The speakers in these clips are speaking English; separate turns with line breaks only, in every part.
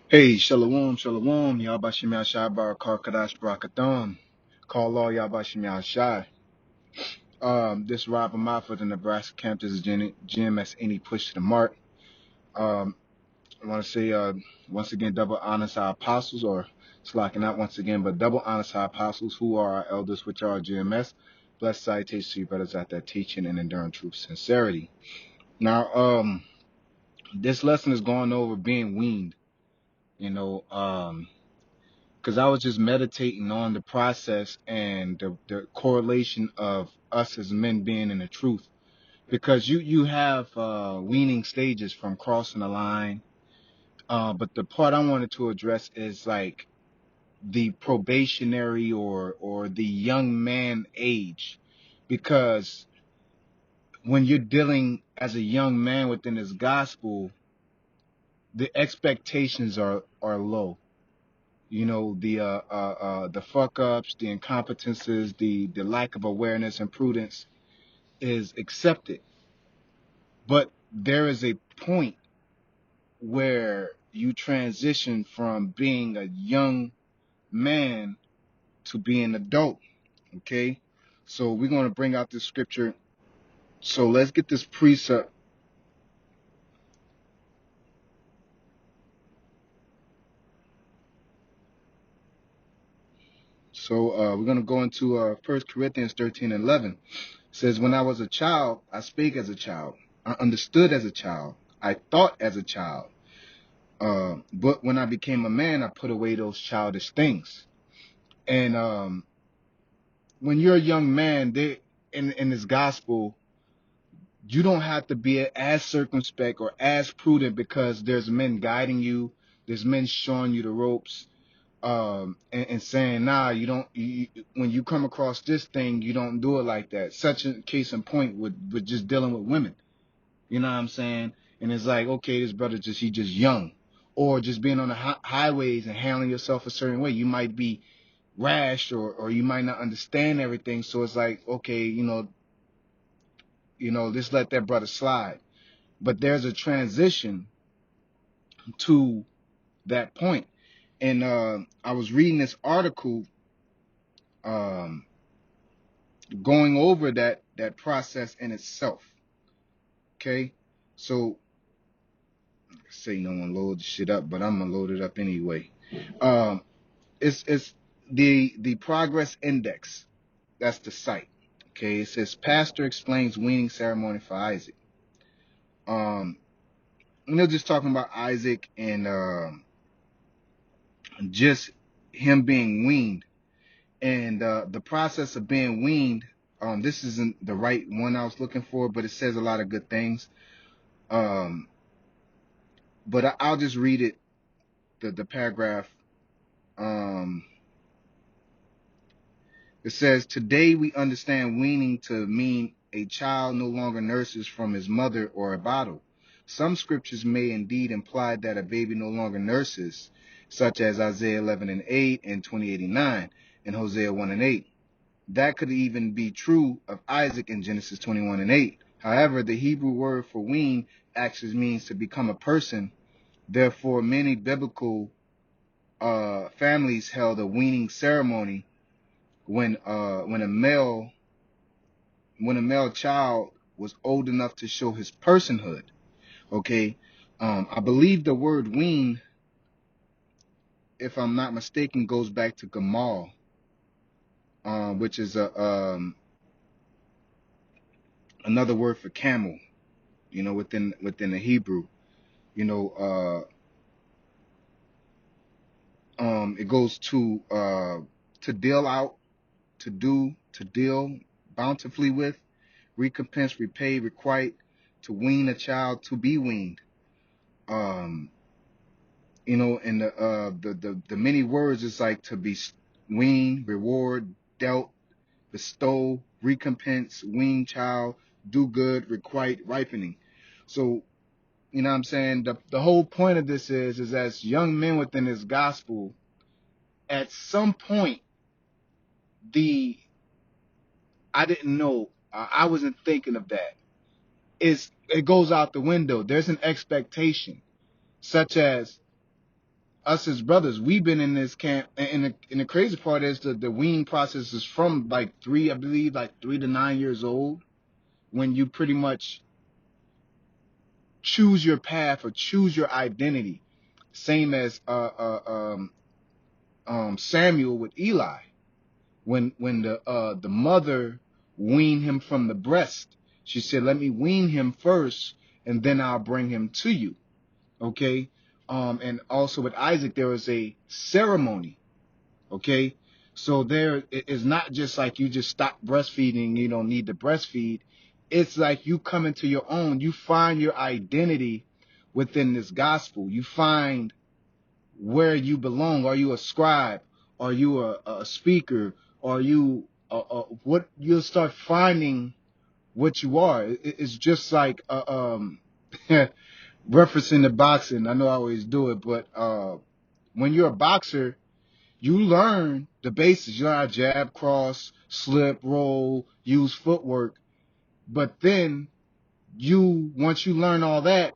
Hey, shalom, shalom, Yabashim Yashai Barakar Kadash Barakathon. Call all Yabashim Yashai. This Rob Amat for the Nebraska campus gym as any push to the mark. Um, I want to say, once again, double honors our apostles, or slacking out once again, but double honors our apostles who are our elders, which are our GMS. Blessed salutations to you brothers out there teaching and enduring truth, sincerity. Now, this lesson is going over being weaned, you know, because I was just meditating on the process and the correlation of us as men being in the truth. Because you have weaning stages from crossing the line, but the part I wanted to address is like the probationary or the young man age, because when you're dealing as a young man within this gospel, the expectations are low. The fuck ups, the incompetences, the lack of awareness and prudence is accepted. But there is a point where you transition from being a young man to being an adult. Okay, so we're going to bring out this scripture. So let's get this precept. So we're going to go into 1 Corinthians 13 and 11. It says, when I was a child, I spake as a child. I understood as a child. I thought as a child. But when I became a man, I put away those childish things. And when you're a young man, in this gospel, you don't have to be as circumspect or as prudent because there's men guiding you. There's men showing you the ropes, and saying, nah, when you come across this thing, you don't do it like that. Such a case in point with just dealing with women. You know what I'm saying? And it's like, okay, this brother he just young, or just being on the highways and handling yourself a certain way. You might be rash, or you might not understand everything. So it's like, okay, just let that brother slide. But there's a transition to that point. And I was reading this article, um, going over that process in itself. Okay, so say no one load the shit up, but I'm gonna load it up anyway. Um, it's the progress index. That's the site. Okay, it says pastor explains weaning ceremony for Isaac. Um, they're just talking about Isaac and just him being weaned and the process of being weaned. This isn't the right one I was looking for, but it says a lot of good things. Um, but I'll just read it, the paragraph. Um, It says, today we understand weaning to mean a child no longer nurses from his mother or a bottle. Some scriptures may indeed imply that a baby no longer nurses, such as Isaiah 11 and 8 and 20:89 and Hosea 1 and 8. That could even be true of Isaac in Genesis 21 and 8. However, the Hebrew word for wean actually means to become a person. Therefore, many biblical families held a weaning ceremony when a male child was old enough to show his personhood. Okay, I believe the word wean, if I'm not mistaken, goes back to gamal, which is another word for camel. Within the Hebrew, you know, it goes to deal out, to do, to deal bountifully with, recompense, repay, requite, to wean a child, to be weaned. Um, and the many words is like to be weaned, reward, dealt, bestow, recompense, wean child, do good, requite, ripening. So, you know what I'm saying? The whole point of this is as young men within this gospel, at some point, the I didn't know, I wasn't thinking of that. It goes out the window. There's an expectation, such as us as brothers, we've been in this camp, and the crazy part is the weaning process is from like three, I believe, like 3 to 9 years old, when you pretty much choose your path or choose your identity. Same as Samuel with Eli, when the mother weaned him from the breast. She said, "Let me wean him first, and then I'll bring him to you." Okay, and also with Isaac, there was a ceremony. Okay, so there is not just like you just stop breastfeeding, you don't need to breastfeed. It's like you come into your own. You find your identity within this gospel. You find where you belong. Are you a scribe? Are you a speaker? Are you what? You'll start finding what you are. It's just like referencing the boxing. I know I always do it, but when you're a boxer, you learn the basics. You learn how to jab, cross, slip, roll, use footwork. But then once you learn all that,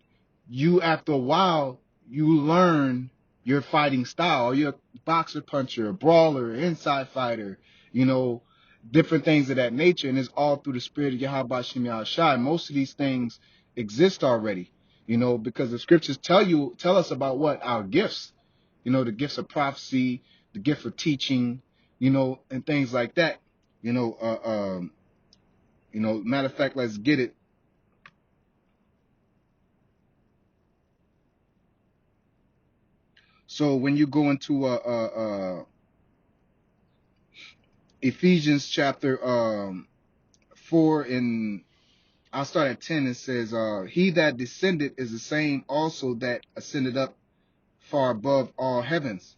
after a while, you learn your fighting style. Are you a boxer, puncher, a brawler, inside fighter, you know, different things of that nature. And it's all through the spirit of Yahweh Shem Shai. Most of these things exist already, because the scriptures tell us about what? Our gifts, the gifts of prophecy, the gift of teaching, and things like that. Matter of fact, let's get it. So when you go into Ephesians chapter 4, and I'll start at 10, it says, he that descended is the same also that ascended up far above all heavens,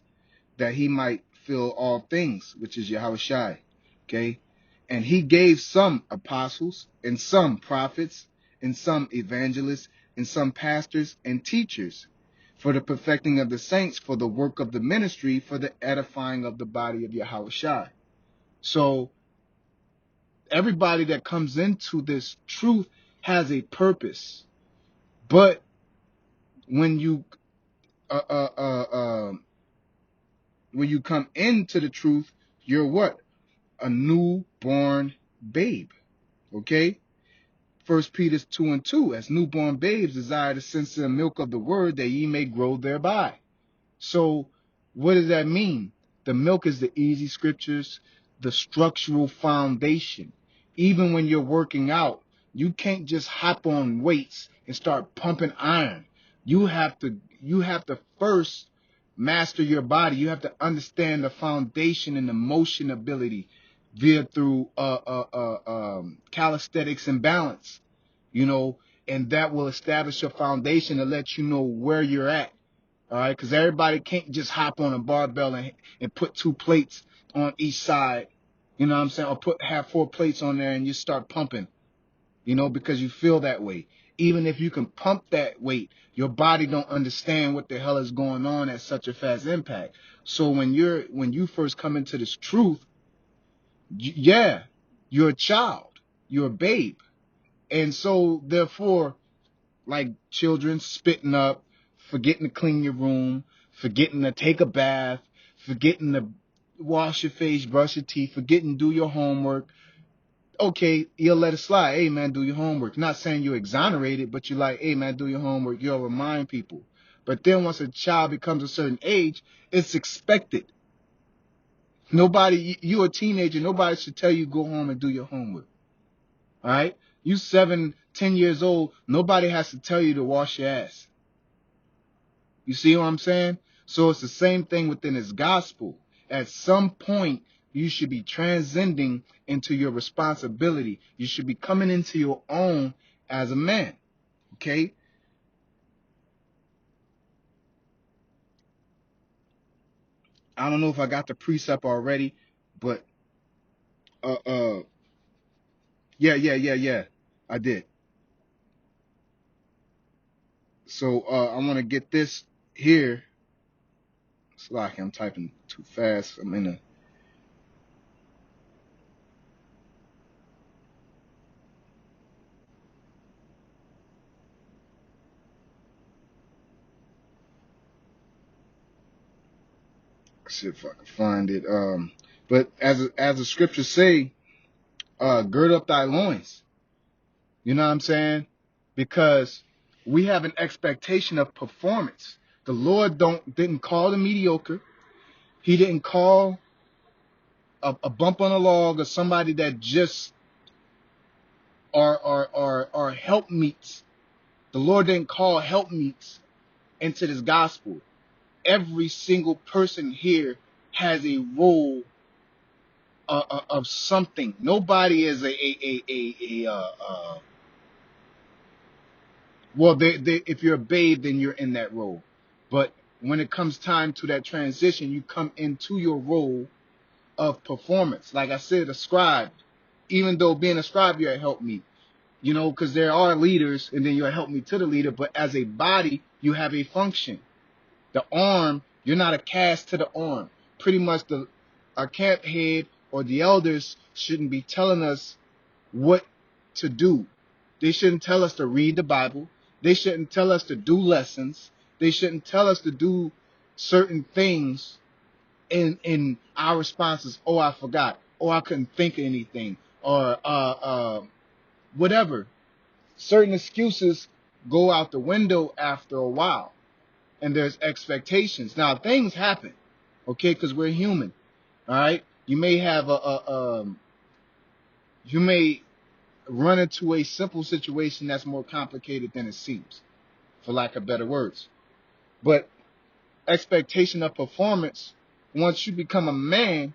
that he might fill all things, which is Yahweh Shai. Okay? And he gave some apostles, and some prophets, and some evangelists, and some pastors and teachers, for the perfecting of the saints, for the work of the ministry, for the edifying of the body of Yahweh Shai. So everybody that comes into this truth has a purpose. But when you come into the truth, you're what? A newborn babe. Okay? 1 Peter 2:2, as newborn babes desire the sincere milk of the word, that ye may grow thereby. So what does that mean? The milk is the easy scriptures, the structural foundation. Even when you're working out, you can't just hop on weights and start pumping iron. You have to first master your body. You have to understand the foundation and the motion ability via through calisthenics and balance, and that will establish your foundation to let you know where you're at. All right, because everybody can't just hop on a barbell and put 2 plates on each side, you know what I'm saying, or have 4 plates on there and you start pumping, because you feel that way. Even if you can pump that weight, your body don't understand what the hell is going on at such a fast impact. So when you first come into this truth, you're a child, you're a babe, and so therefore, like children spitting up, forgetting to clean your room, forgetting to take a bath, forgetting to wash your face, brush your teeth, forgetting to do your homework. Okay, you'll let it slide. Hey, man, do your homework. Not saying you're exonerated, but you're like, hey, man, do your homework. You'll remind people. But then once a child becomes a certain age, it's expected. You're a teenager. Nobody should tell you go home and do your homework. All right? You 7, 10 years old. Nobody has to tell you to wash your ass. You see what I'm saying? So it's the same thing within this gospel. At some point, you should be transcending into your responsibility. You should be coming into your own as a man. Okay? I don't know if I got the precept already, but yeah. I did. So I want to get this here. It's like I'm typing too fast. I'm in a See if I can find it. But as the scriptures say, gird up thy loins. You know what I'm saying? Because we have an expectation of performance. The Lord didn't call the mediocre. He didn't call a bump on a log or somebody that just are helpmeets. The Lord didn't call helpmeets into this gospel. Every single person here has a role of something. Nobody is well, if you're a babe, then you're in that role. But when it comes time to that transition, you come into your role of performance. Like I said, a scribe, even though being a scribe, you're a help me, you know, because there are leaders and then you're a help me to the leader. But as a body, you have a function. The arm, you're not a cast to the arm. Pretty much our camp head or the elders shouldn't be telling us what to do. They shouldn't tell us to read the Bible. They shouldn't tell us to do lessons. They shouldn't tell us to do certain things in our responses. Oh, I forgot. Oh, I couldn't think of anything. Or whatever. Certain excuses go out the window after a while. And there's expectations. Now, things happen, okay, because we're human, all right? You may have you may run into a simple situation that's more complicated than it seems, for lack of better words. But expectation of performance, once you become a man,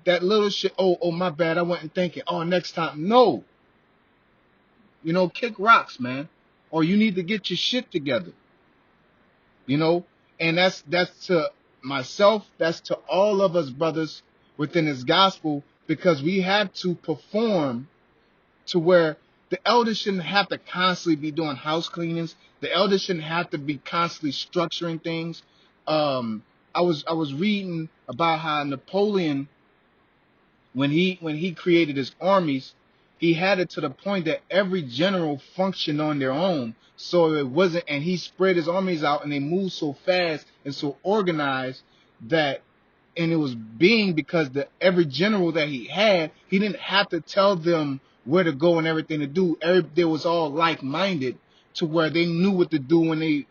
that little shit, oh, my bad, I wasn't thinking, oh, next time, no. You know, kick rocks, man. Or you need to get your shit together. You know, and that's to myself, that's to all of us brothers within this gospel, because we have to perform to where the elders shouldn't have to constantly be doing house cleanings. The elders shouldn't have to be constantly structuring things. I was reading about how Napoleon, when he created his armies, he had it to the point that every general functioned on their own. So it wasn't, and he spread his armies out, and they moved so fast and so organized that, and it was being because every general that he had, he didn't have to tell them where to go and everything to do. They was all like-minded to where they knew what to do when they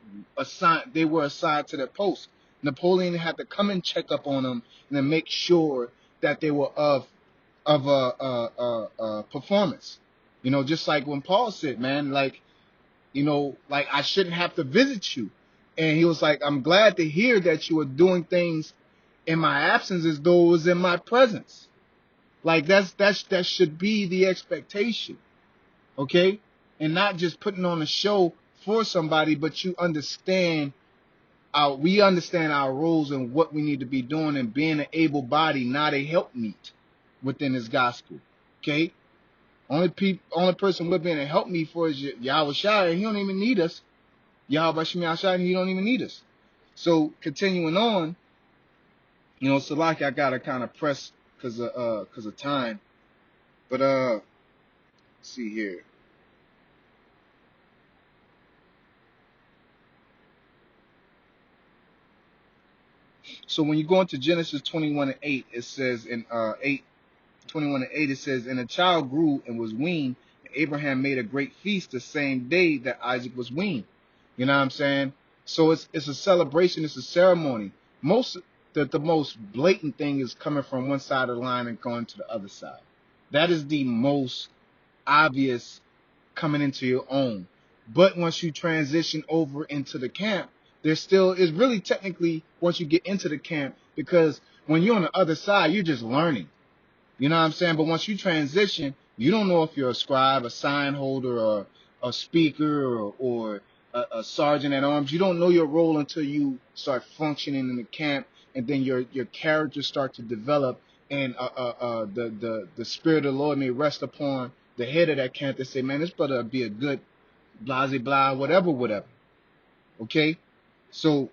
were assigned to their post. Napoleon had to come and check up on them and then make sure that they were of performance. You know, just like when Paul said, man, like, you know, like I shouldn't have to visit you. And he was like, I'm glad to hear that you are doing things in my absence as though it was in my presence. Like that should be the expectation. Okay? And not just putting on a show for somebody, but you understand we understand our roles and what we need to be doing and being an able body, not a helpmeet within this gospel. Okay? Only person we're being a helpmeet for is Yahweh Shai, and he don't even need us. Yahweh Shai, and he don't even need us. So continuing on, you know, Salaki, I gotta kind of press because of time. But let's see here. So when you go into Genesis 21:8, it says in 21:8, it says, and a child grew and was weaned. And Abraham made a great feast the same day that Isaac was weaned. You know what I'm saying? So it's a celebration. It's a ceremony. The most blatant thing is coming from one side of the line and going to the other side. That is the most obvious coming into your own. But once you transition over into the camp, there still is really technically once you get into the camp, because when you're on the other side, you're just learning. You know what I'm saying? But once you transition, you don't know if you're a scribe, a sign holder, or a speaker, or a sergeant at arms. You don't know your role until you start functioning in the camp, and then your characters start to develop, and the spirit of the Lord may rest upon the head of that camp to say, man, this brother be a good blase blah, whatever. Okay? So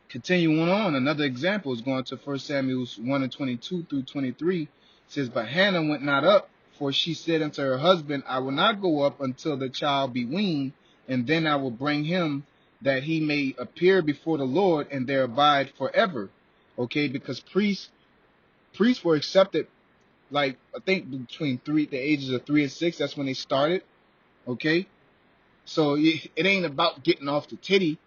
continuing on, another example is going to 1 Samuel 1:22 through 23. It says, but Hannah went not up, for she said unto her husband, I will not go up until the child be weaned, and then I will bring him that he may appear before the Lord and there abide forever. Okay, because priests were accepted, like I think between the ages of 3 and 6. That's when they started. Okay, so it ain't about getting off the titty,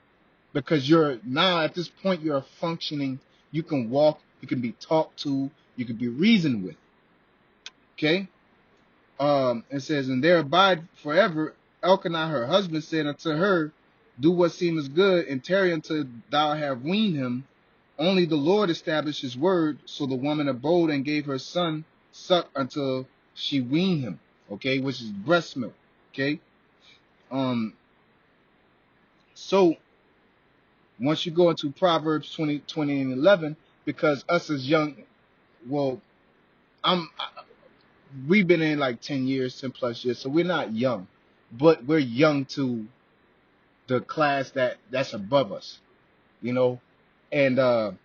because you're now at this point you're functioning. You can walk, you can be talked to, you can be reasoned with. Okay. It says, and there abide forever. Elkanah, her husband, said unto her, do what seemeth good, and tarry until thou have weaned him. Only the Lord established his word. So the woman abode and gave her son suck until she weaned him. Okay, which is breast milk. Okay. So once you go into Proverbs 20 and 11, because us as young, well, we've been in like 10 years, 10 plus years, so we're not young, but we're young to the class that's above us, you know. And the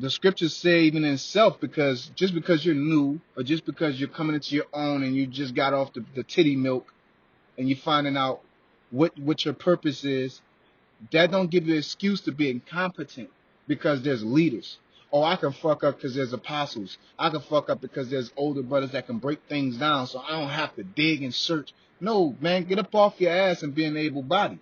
scriptures say even in self, because just because you're new, or just because you're coming into your own and you just got off the titty milk and you're finding out what your purpose is, that don't give you an excuse to be incompetent because there's leaders. Oh, I can fuck up because there's apostles. I can fuck up because there's older brothers that can break things down, so I don't have to dig and search. No, man, get up off your ass and be an able body.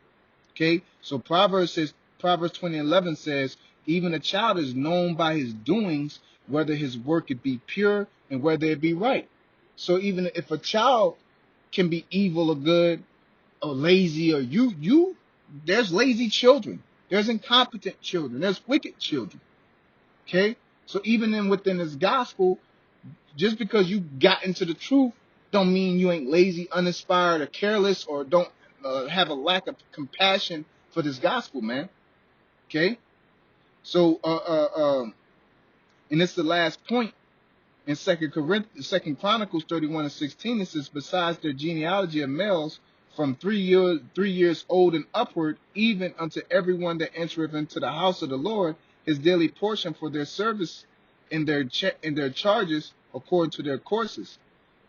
Okay? So Proverbs 20:11 says, even a child is known by his doings, whether his work it be pure and whether it be right. So even if a child can be evil or good, or lazy, or there's lazy children, there's incompetent children, there's wicked children. Okay, so even within this gospel, just because you got into the truth don't mean you ain't lazy, uninspired, or careless, or don't have a lack of compassion for this gospel, man. Okay, so and it's the last point. In Second Chronicles 31:16, it says, besides their genealogy of males from 3 years old and upward, even unto everyone that entereth into the house of the Lord, his daily portion for their service in their charges according to their courses,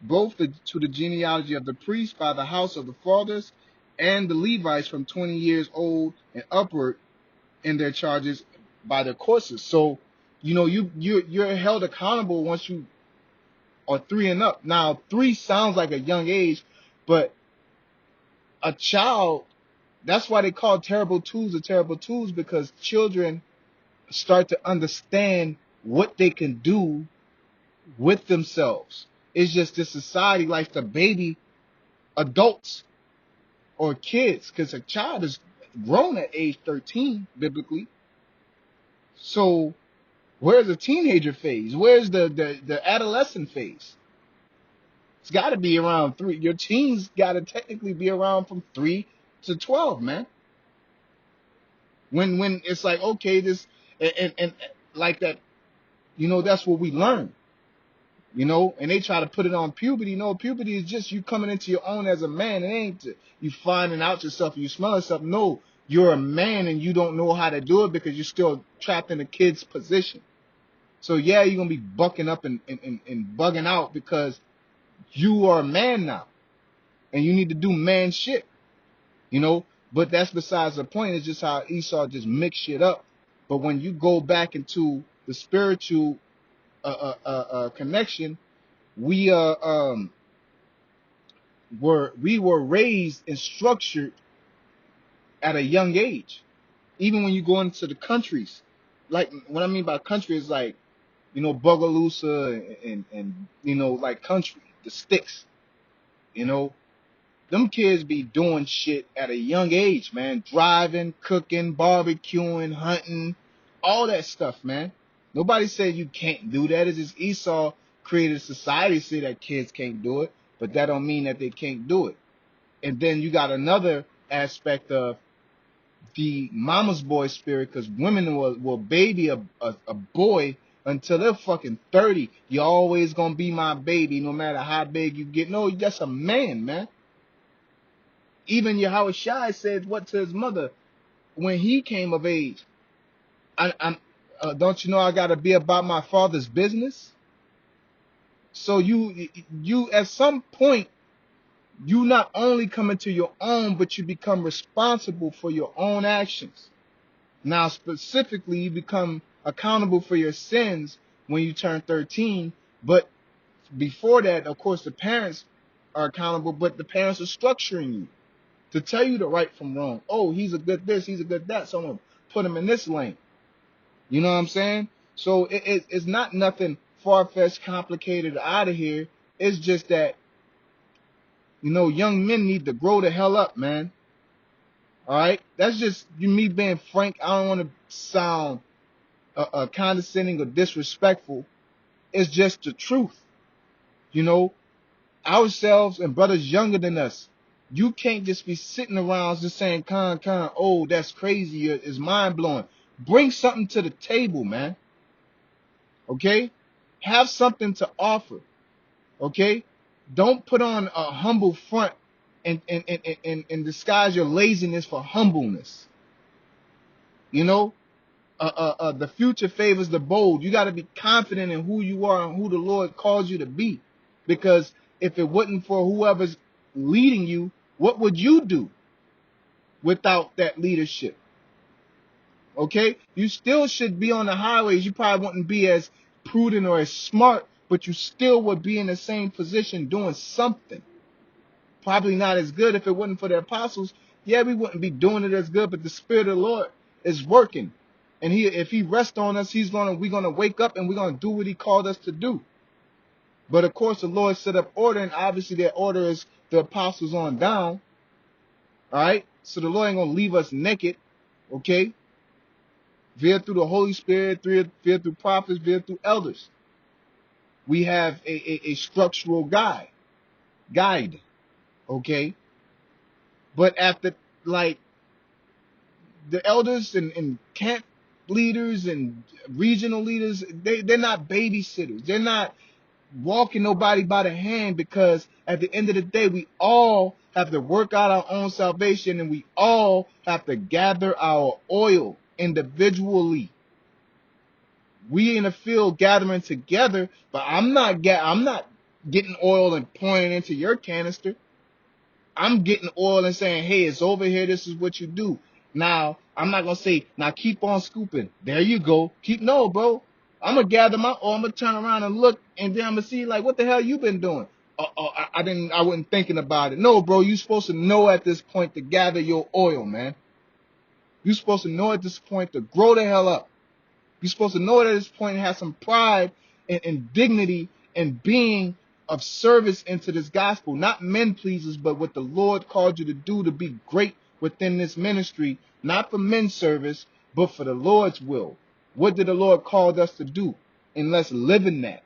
both to the genealogy of the priests by the house of the fathers, and the Levites from 20 years old and upward in their charges by their courses. So, you know, you're held accountable once you or 3 and up. Now, 3 sounds like a young age, but a child, that's why they call terrible twos the terrible twos, because children start to understand what they can do with themselves. It's just this society likes to baby adults or kids, because a child is grown at age 13, biblically. So where's the teenager phase? Where's the adolescent phase? It's got to be around 3. Your teens got to technically be around from 3 to 12, man. When it's like, okay, this and like that, you know, that's what we learn, you know. And they try to put it on puberty. No, puberty is just you coming into your own as a man. It ain't you finding out yourself and you smelling stuff. No, you're a man and you don't know how to do it because you're still trapped in a kid's position. So yeah, you're gonna be bucking up and bugging out because you are a man now and you need to do man shit, you know. But that's besides the point. It's just how Esau just mixed shit up. But when you go back into the spiritual connection, we were raised and structured at a young age. Even when you go into the countries, like what I mean by country is like, you know, Bogalusa and you know, like country, the sticks, you know. Them kids be doing shit at a young age, man. Driving, cooking, barbecuing, hunting, all that stuff, man. Nobody said you can't do that. It's just Esau created a society to say that kids can't do it, but that don't mean that they can't do it. And then you got another aspect of the mama's boy spirit, because women will baby a boy until they're fucking 30. You're always gonna be my baby, no matter how big you get. No, that's a man, man. Even Yahweh Shai said what to his mother when he came of age? I'm don't you know I gotta be about my father's business? So you at some point you not only come into your own, but you become responsible for your own actions. Now, specifically, you become accountable for your sins when you turn 13. But before that, of course, the parents are accountable, but the parents are structuring you to tell you the right from wrong. Oh, he's a good this, he's a good that, so I'm going to put him in this lane. You know what I'm saying? So it's not nothing far-fetched, complicated, out of here. It's just that, young men need to grow the hell up, man. All right? That's just me being frank. I don't want to sound condescending or disrespectful. It's just the truth. Ourselves and brothers younger than us, you can't just be sitting around just saying, oh, that's crazy, it's mind-blowing. Bring something to the table, man. Okay? Have something to offer. Okay? Don't put on a humble front and disguise your laziness for humbleness. The future favors the bold. You got to be confident in who you are and who the Lord calls you to be. Because if it wasn't for whoever's leading you, what would you do without that leadership? Okay? You still should be on the highways. You probably wouldn't be as prudent or as smart, but you still would be in the same position doing something. Probably not as good. If it wasn't for the apostles, yeah, we wouldn't be doing it as good, but the Spirit of the Lord is working. And if he rests on us, we're gonna wake up and we're gonna do what he called us to do. But of course the Lord set up order, and obviously that order is the apostles on down. Alright? So the Lord ain't gonna leave us naked. Okay? Via through the Holy Spirit, via through prophets, via through elders. We have a structural guide. Okay? But after, like, the elders and camp leaders and regional leaders, they're not babysitters. They're not walking nobody by the hand, because at the end of the day, we all have to work out our own salvation, and we all have to gather our oil individually. We in the field gathering together, but I'm not getting oil and pouring it into your canister. I'm getting oil and saying, hey, it's over here. This is what you do. Now, I'm not going to say, now keep on scooping. There you go. No, bro. I'm going to gather my oil. I'm going to turn around and look, and then I'm going to see, like, what the hell you been doing? I wasn't thinking about it. No, bro, you're supposed to know at this point to gather your oil, man. You're supposed to know at this point to grow the hell up. You're supposed to know at this point and have some pride and dignity and being of service into this gospel. Not men pleasers, but what the Lord called you to do, to be great within this ministry. Not for men's service, but for the Lord's will. What did the Lord call us to do? And let's live in that.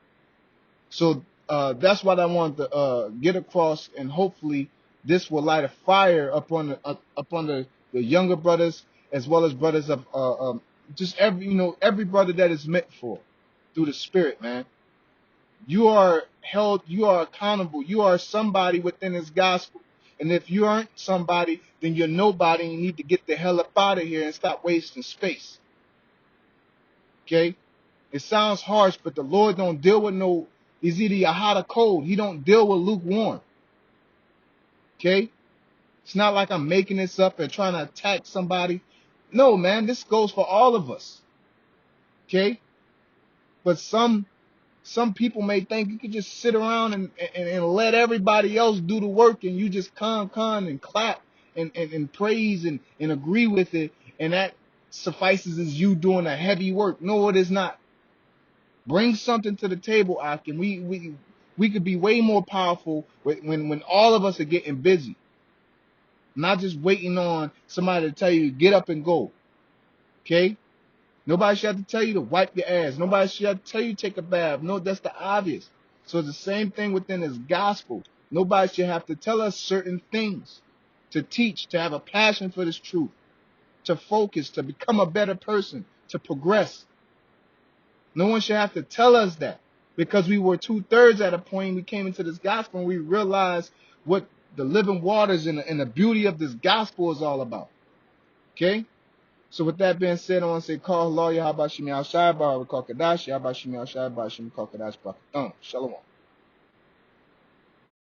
So that's what I wanted to get across, and hopefully this will light a fire upon the younger brothers, as well as brothers of just every brother that is meant for through the Spirit, man. You are held, you are accountable, you are somebody within this gospel. And if you aren't somebody, then you're nobody, and you need to get the hell up out of here and stop wasting space. Okay? It sounds harsh, but the Lord don't deal with he's either hot or cold. He don't deal with lukewarm. Okay? It's not like I'm making this up and trying to attack somebody. No, man, this goes for all of us. Okay? But some people may think you could just sit around and let everybody else do the work, and you just con and clap and praise and agree with it, and that suffices as you doing the heavy work. No, it is not. Bring something to the table, Ak, and we could be way more powerful when all of us are getting busy. Not just waiting on somebody to tell you to get up and go. Okay? Nobody should have to tell you to wipe your ass. Nobody should have to tell you to take a bath. No, that's the obvious. So it's the same thing within this gospel. Nobody should have to tell us certain things, to teach, to have a passion for this truth, to focus, to become a better person, to progress. No one should have to tell us that, because we were 2/3 at a point. We came into this gospel and we realized what the living waters and the beauty of this gospel is all about. Okay? So with that being said, I want to say, call Allah, Yahabashimi Al-Shai, Barakakadash, Yahabashimi Al-Shai, Barashimi Kakadash, Barakatham. Shalom.